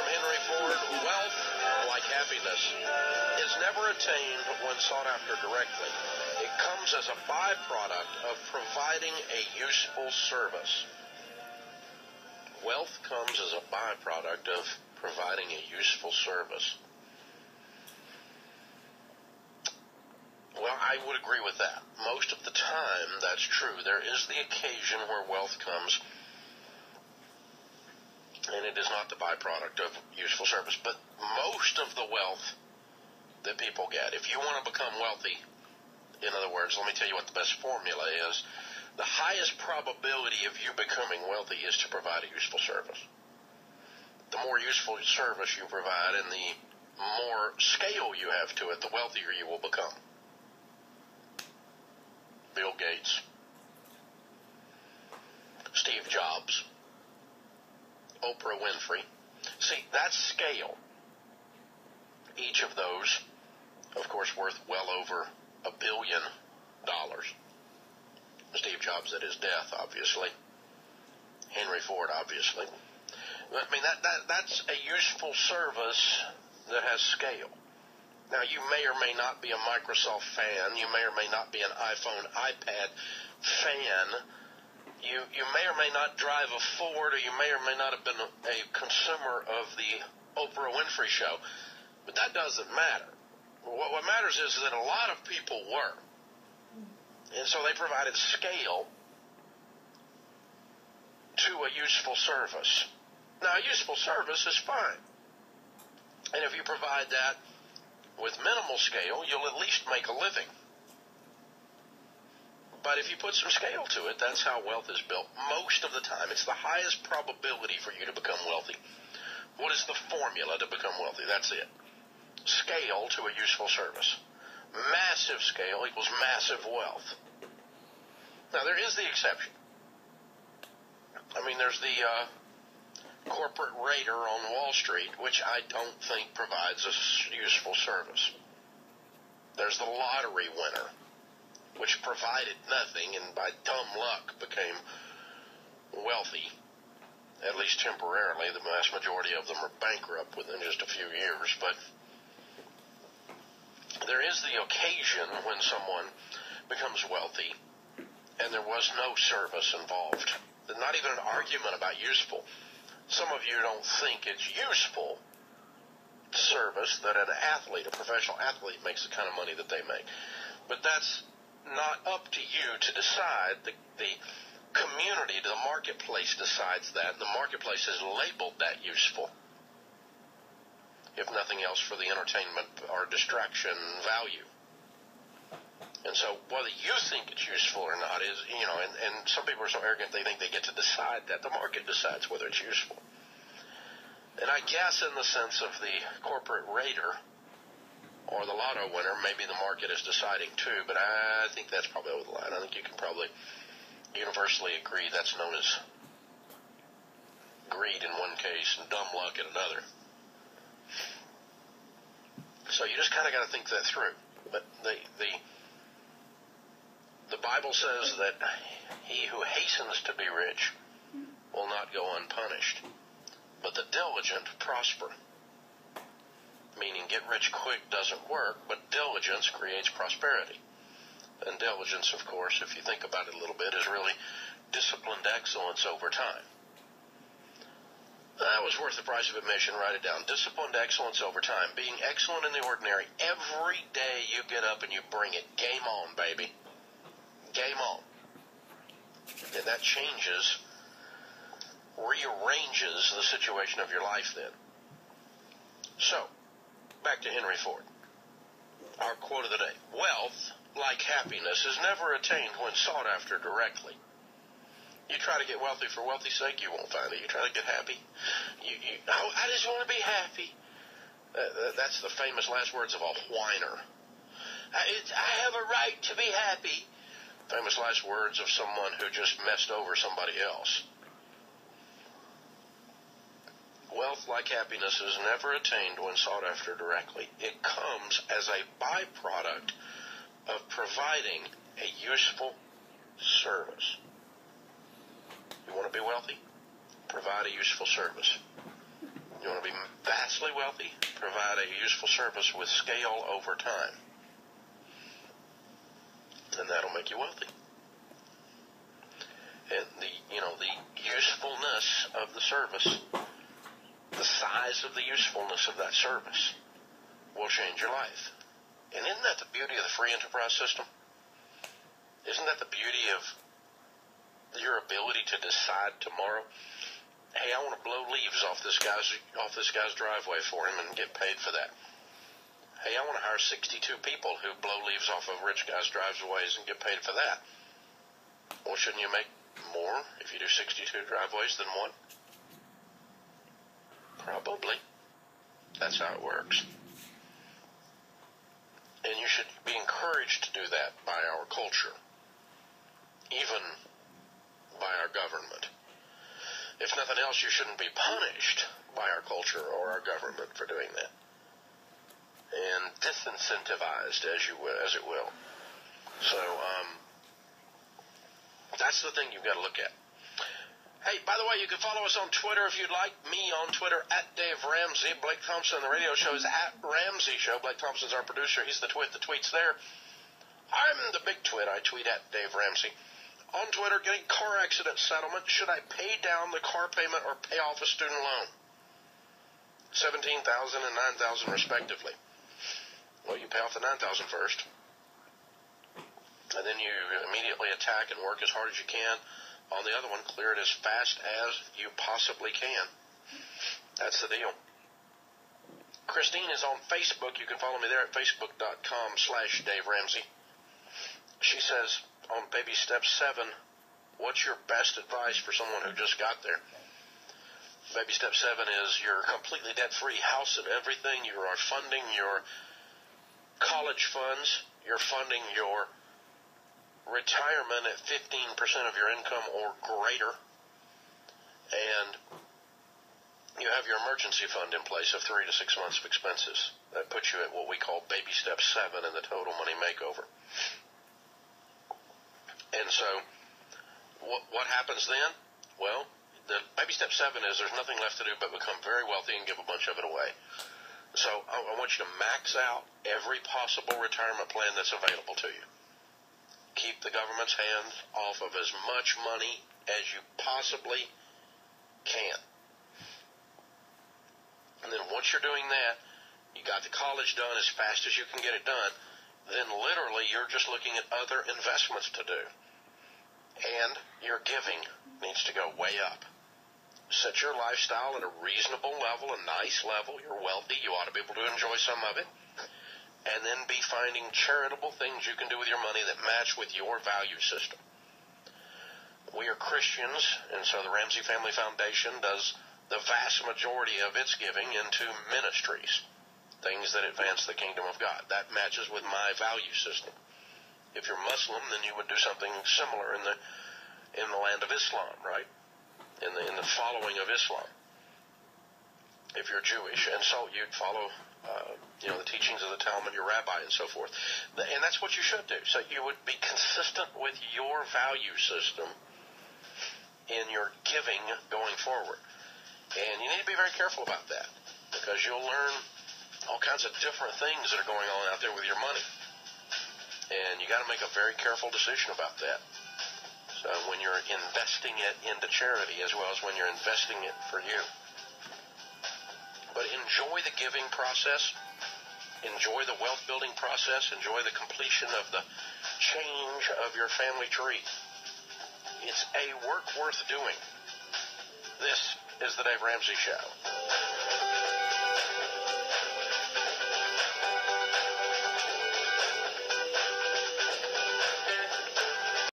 from Henry Ford, wealth, like happiness, is never attained when sought after directly. It comes as a byproduct of providing a useful service. Wealth comes as a byproduct of providing a useful service. Well, I would agree with that. Most of the time, that's true. There is the occasion where wealth comes, and it is not the byproduct of useful service. But most of the wealth that people get, if you want to become wealthy, in other words, let me tell you what the best formula is. The highest probability of you becoming wealthy is to provide a useful service. The more useful service you provide and the more scale you have to it, the wealthier you will become. Bill Gates, Steve Jobs, Oprah Winfrey. See, that's scale. Each of those, of course, worth well over $1 billion. Steve Jobs at his death, obviously. Henry Ford, obviously. I mean, that's a useful service that has scale. Now, you may or may not be a Microsoft fan. You may or may not be an iPhone, iPad fan. You may or may not drive a Ford, or you may or may not have been a consumer of the Oprah Winfrey show. But that doesn't matter. What matters is that a lot of people were. And so they provided scale to a useful service. Now, a useful service is fine. And if you provide that with minimal scale, you'll at least make a living. But if you put some scale to it, that's how wealth is built. Most of the time, it's the highest probability for you to become wealthy. What is the formula to become wealthy? That's it. Scale to a useful service. Massive scale equals massive wealth. Now, there is the exception. I mean, there's the corporate raider on Wall Street, which I don't think provides a useful service. There's the lottery winner, which provided nothing and by dumb luck became wealthy, at least temporarily. The vast majority of them are bankrupt within just a few years. But there is the occasion when someone becomes wealthy and there was no service involved. Not even an argument about useful. Some of you don't think it's useful service that an athlete, a professional athlete, makes the kind of money that they make. But that's not up to you to decide. The community, the marketplace decides that. The marketplace has labeled that useful, if nothing else, for the entertainment or distraction value. And so whether you think it's useful or not is, and some people are so arrogant they think they get to decide that. The market decides whether it's useful. And I guess in the sense of the corporate raider or the lotto winner, maybe the market is deciding too, but I think that's probably over the line. I think you can probably universally agree that's known as greed in one case and dumb luck in another. So you just kind of got to think that through. But the Bible says that he who hastens to be rich will not go unpunished, but the diligent prosper. Meaning get rich quick doesn't work, but diligence creates prosperity. And diligence, of course, if you think about it a little bit, is really disciplined excellence over time. That was worth the price of admission. Write it down. Disciplined excellence over time. Being excellent in the ordinary. Every day you get up and you bring it. Game on, baby. Game on. And that rearranges the situation of your life then. So, back to Henry Ford. Our quote of the day. Wealth, like happiness, is never attained when sought after directly. You try to get wealthy for wealthy's sake, you won't find it. You try to get happy. I just want to be happy. That's the famous last words of a whiner. I have a right to be happy. Famous last words of someone who just messed over somebody else. Wealth, like happiness, is never attained when sought after directly. It comes as a byproduct of providing a useful service. You want to be wealthy? Provide a useful service. You want to be vastly wealthy? Provide a useful service with scale over time. And that'll make you wealthy. And the usefulness of the service, the size of the usefulness of that service will change your life. And isn't that the beauty of the free enterprise system? Isn't that the beauty of your ability to decide tomorrow, hey, I want to blow leaves off this guy's driveway for him and get paid for that. Hey, I want to hire 62 people who blow leaves off of rich guys' driveways and get paid for that. Well, shouldn't you make more if you do 62 driveways than one? Probably. That's how it works. And you should be encouraged to do that by our culture, even by our government. If nothing else, you shouldn't be punished by our culture or our government for doing that, and disincentivized, as it will. So that's the thing you've got to look at. Hey, by the way, you can follow us on Twitter if you'd like. Me on Twitter, at Dave Ramsey. Blake Thompson, the radio show, is at Ramsey Show. Blake Thompson's our producer. He's the tweet's there. I'm the big twit. I tweet at Dave Ramsey. On Twitter, getting car accident settlement. Should I pay down the car payment or pay off a student loan? $17,000 and $9,000 respectively. Well, you pay off the $9,000 first, and then you immediately attack and work as hard as you can on the other one. Clear it as fast as you possibly can. That's the deal. Christine is on Facebook. You can follow me there at facebook.com/Dave Ramsey. She says, on baby step 7, what's your best advice for someone who just got there? Baby step 7 is you're completely debt-free, house and everything. You are funding your college funds. You're funding your retirement at 15% of your income or greater, and you have your emergency fund in place of 3 to 6 months of expenses. That puts you at what we call baby step 7 in the total money makeover. And so what happens then? Well, the baby step 7 is there's nothing left to do but become very wealthy and give a bunch of it away. So I want you to max out every possible retirement plan that's available to you. Keep the government's hands off of as much money as you possibly can. And then once you're doing that, you got the college done as fast as you can get it done, then literally you're just looking at other investments to do. And your giving needs to go way up. Set your lifestyle at a reasonable level, a nice level. You're wealthy. You ought to be able to enjoy some of it. And then be finding charitable things you can do with your money that match with your value system. We are Christians, and so the Ramsey Family Foundation does the vast majority of its giving into ministries, things that advance the kingdom of God. That matches with my value system. If you're Muslim, then you would do something similar in the land of Islam, right? In the following of Islam. If you're Jewish, and so you'd follow the teachings of the Talmud, your rabbi, and so forth. And that's what you should do. So you would be consistent with your value system in your giving going forward. And you need to be very careful about that, because you'll learn all kinds of different things that are going on out there with your money. And you got to make a very careful decision about that. So when you're investing it into charity as well as when you're investing it for you. But enjoy the giving process. Enjoy the wealth building process. Enjoy the completion of the change of your family tree. It's a work worth doing. This is the Dave Ramsey Show.